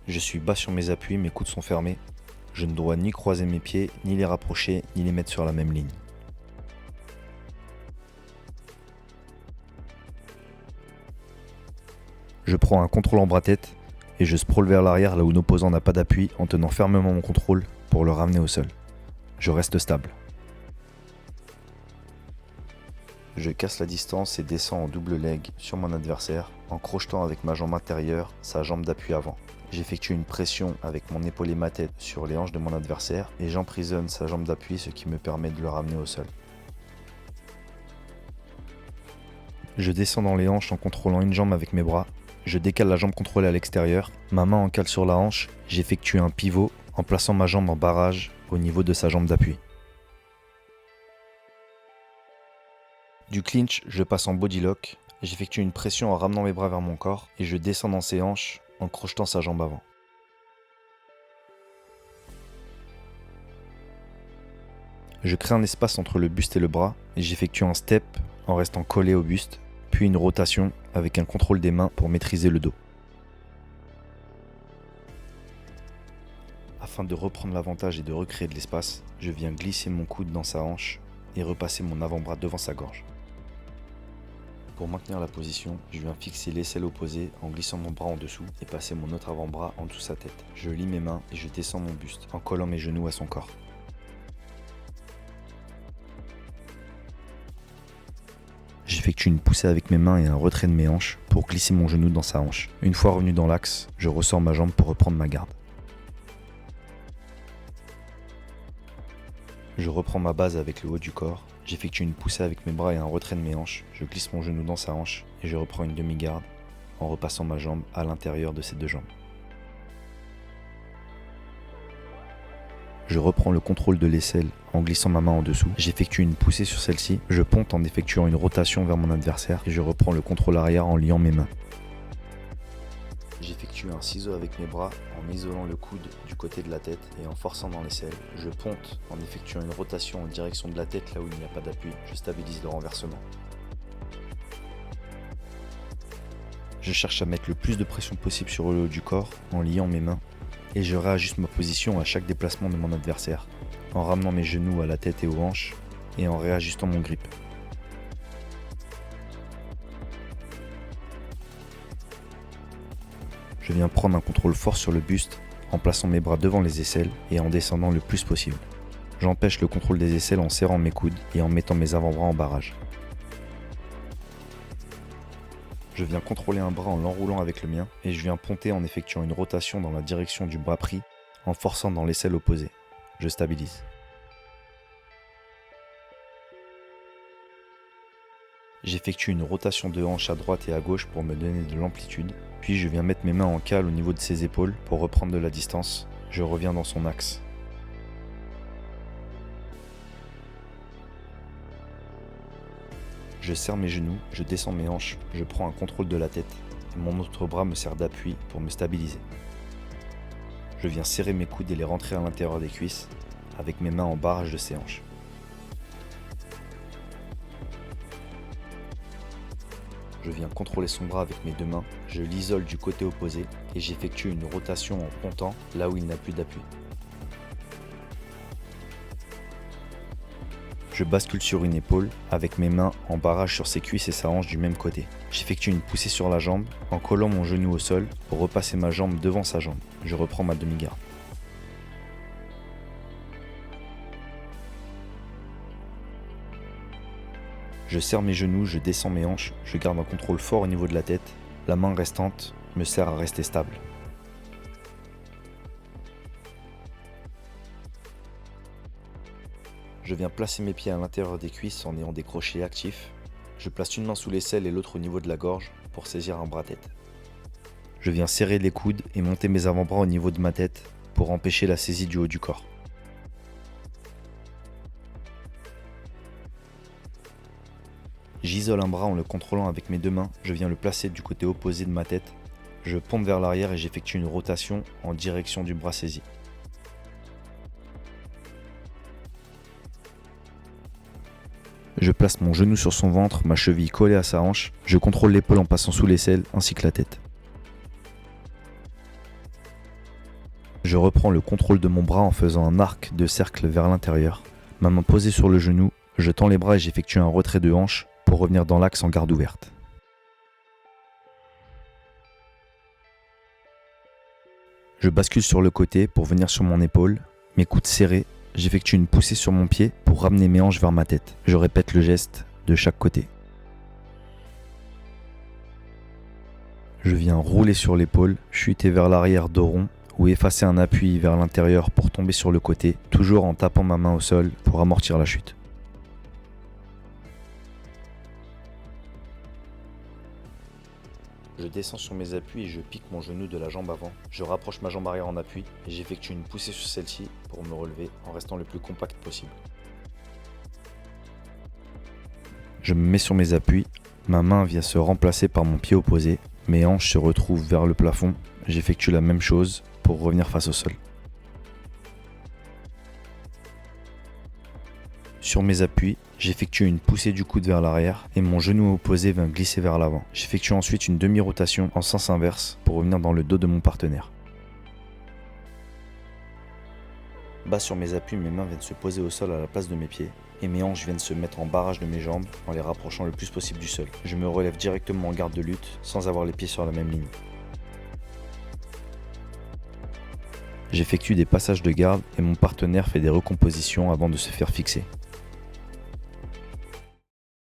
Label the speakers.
Speaker 1: Je suis bas sur mes appuis, mes coudes sont fermés. Je ne dois ni croiser mes pieds, ni les rapprocher, ni les mettre sur la même ligne. Je prends un contrôle en bras-tête et je sprawl vers l'arrière là où l'opposant n'a pas d'appui en tenant fermement mon contrôle pour le ramener au sol. Je reste stable. Je casse la distance et descends en double leg sur mon adversaire en crochetant avec ma jambe intérieure sa jambe d'appui avant. J'effectue une pression avec mon épaule et ma tête sur les hanches de mon adversaire et j'emprisonne sa jambe d'appui, ce qui me permet de le ramener au sol. Je descends dans les hanches en contrôlant une jambe avec mes bras. Je décale la jambe contrôlée à l'extérieur, ma main en cale sur la hanche, j'effectue un pivot en plaçant ma jambe en barrage au niveau de sa jambe d'appui. Du clinch, je passe en body lock, j'effectue une pression en ramenant mes bras vers mon corps et je descends dans ses hanches en crochetant sa jambe avant. Je crée un espace entre le buste et le bras et j'effectue un step en restant collé au buste, puis une rotation avec un contrôle des mains pour maîtriser le dos. Afin de reprendre l'avantage et de recréer de l'espace, je viens glisser mon coude dans sa hanche et repasser mon avant-bras devant sa gorge. Pour maintenir la position, je viens fixer l'aisselle opposée en glissant mon bras en dessous et passer mon autre avant-bras en dessous de sa tête. Je lie mes mains et je descends mon buste en collant mes genoux à son corps. J'effectue une poussée avec mes mains et un retrait de mes hanches pour glisser mon genou dans sa hanche. Une fois revenu dans l'axe, je ressors ma jambe pour reprendre ma garde. Je reprends ma base avec le haut du corps, j'effectue une poussée avec mes bras et un retrait de mes hanches, je glisse mon genou dans sa hanche et je reprends une demi-garde en repassant ma jambe à l'intérieur de ces deux jambes. Je reprends le contrôle de l'aisselle en glissant ma main en dessous, j'effectue une poussée sur celle-ci, je ponte en effectuant une rotation vers mon adversaire et je reprends le contrôle arrière en liant mes mains. J'effectue un ciseau avec mes bras en isolant le coude du côté de la tête et en forçant dans l'aisselle. Je ponte en effectuant une rotation en direction de la tête là où il n'y a pas d'appui. Je stabilise le renversement. Je cherche à mettre le plus de pression possible sur le haut du corps en liant mes mains et je réajuste ma position à chaque déplacement de mon adversaire en ramenant mes genoux à la tête et aux hanches et en réajustant mon grip. Je viens prendre un contrôle fort sur le buste en plaçant mes bras devant les aisselles et en descendant le plus possible. J'empêche le contrôle des aisselles en serrant mes coudes et en mettant mes avant-bras en barrage. Je viens contrôler un bras en l'enroulant avec le mien et je viens ponter en effectuant une rotation dans la direction du bras pris en forçant dans l'aisselle opposée. Je stabilise. J'effectue une rotation de hanche à droite et à gauche pour me donner de l'amplitude, puis je viens mettre mes mains en cale au niveau de ses épaules pour reprendre de la distance. Je reviens dans son axe. Je serre mes genoux, je descends mes hanches, je prends un contrôle de la tête et mon autre bras me sert d'appui pour me stabiliser. Je viens serrer mes coudes et les rentrer à l'intérieur des cuisses avec mes mains en barrage de ses hanches. Je viens contrôler son bras avec mes deux mains, je l'isole du côté opposé et j'effectue une rotation en pontant là où il n'a plus d'appui. Je bascule sur une épaule avec mes mains en barrage sur ses cuisses et sa hanche du même côté. J'effectue une poussée sur la jambe en collant mon genou au sol pour repasser ma jambe devant sa jambe. Je reprends ma demi-garde. Je serre mes genoux, je descends mes hanches, je garde un contrôle fort au niveau de la tête. La main restante me sert à rester stable. Je viens placer mes pieds à l'intérieur des cuisses en ayant des crochets actifs. Je place une main sous l'aisselle et l'autre au niveau de la gorge pour saisir un bras-tête. Je viens serrer les coudes et monter mes avant-bras au niveau de ma tête pour empêcher la saisie du haut du corps. J'isole un bras en le contrôlant avec mes deux mains, je viens le placer du côté opposé de ma tête. Je pompe vers l'arrière et j'effectue une rotation en direction du bras saisi. Je place mon genou sur son ventre, ma cheville collée à sa hanche. Je contrôle l'épaule en passant sous l'aisselle ainsi que la tête. Je reprends le contrôle de mon bras en faisant un arc de cercle vers l'intérieur. Ma main posée sur le genou, je tends les bras et j'effectue un retrait de hanche pour revenir dans l'axe en garde ouverte. Je bascule sur le côté pour venir sur mon épaule, mes coudes serrés, j'effectue une poussée sur mon pied pour ramener mes hanches vers ma tête. Je répète le geste de chaque côté. Je viens rouler sur l'épaule, chuter vers l'arrière dos rond ou effacer un appui vers l'intérieur pour tomber sur le côté, toujours en tapant ma main au sol pour amortir la chute. Je descends sur mes appuis et je pique mon genou de la jambe avant. Je rapproche ma jambe arrière en appui et j'effectue une poussée sur celle-ci pour me relever en restant le plus compact possible. Je me mets sur mes appuis, ma main vient se remplacer par mon pied opposé, mes hanches se retrouvent vers le plafond, j'effectue la même chose pour revenir face au sol. Sur mes appuis, j'effectue une poussée du coude vers l'arrière et mon genou opposé vient glisser vers l'avant. J'effectue ensuite une demi-rotation en sens inverse pour revenir dans le dos de mon partenaire. Bas sur mes appuis, mes mains viennent se poser au sol à la place de mes pieds et mes hanches viennent se mettre en barrage de mes jambes en les rapprochant le plus possible du sol. Je me relève directement en garde de lutte sans avoir les pieds sur la même ligne. J'effectue des passages de garde et mon partenaire fait des recompositions avant de se faire fixer.